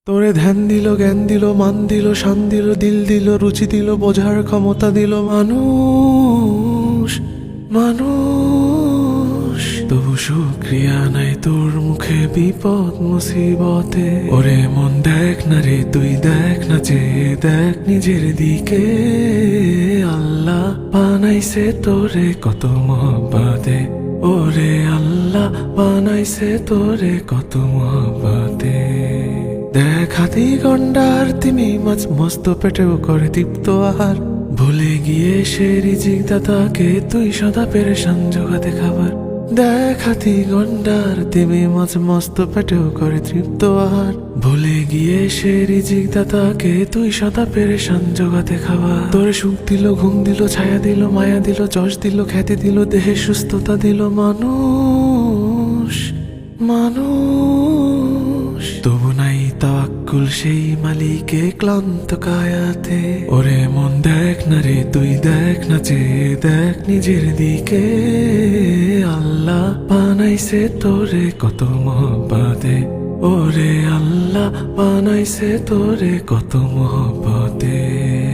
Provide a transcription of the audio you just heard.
তোরে ধ্যান দিল, জ্ঞান দিল, মান দিল, শান দিল, দিল দিল, রুচি দিল, বোঝার ক্ষমতা দিল মানুষ মানুষ। তবু শুক্রিয়া নাই তোর মুখে বিপদ মুসিবতে। ওরে মন দেখ না রে, তুই দেখ না, চেয়ে দেখ নিজের দিকে। আল্লাহ বানাইছে তোরে কত মহব্বতে। ওরে আল্লাহ বানাইছে তোরে কত মহব্বতে। দেখ হাতি গন্ডার তিমি মাছ মস্ত পেটেও করে তৃপ্ত আহার। ভুলে গিয়ে সে রিজিক দাতাকে তুই সদা পেরেশান জোগাতে খাবার। দেখ হাতি গন্ডার তিমি মাছ মস্ত পেটেও করে তৃপ্ত আহার। ভুলে গিয়ে সে রিজিক দাতাকে তুই সদা পেরেশান জোগাতে খাবার। তোরে সুখ দিল, ঘুম দিল, ছায়া দিল, মায়া দিল, যশ দিল, খ্যাতি দিল, দেহে সুস্থতা দিল মানুষ মানুষ। তবু নাই তাওয়াক্কুল সেই মালিকে ক্লান্ত কায়াতে। ওরে মন দেখ না রে, তুই দেখ না, চেয়ে দেখ নিজের দিকে। আল্লাহ বানাইছে তোরে কত মহব্বতে। ওরে আল্লাহ বানাইছে তোরে কত মহব্বতে।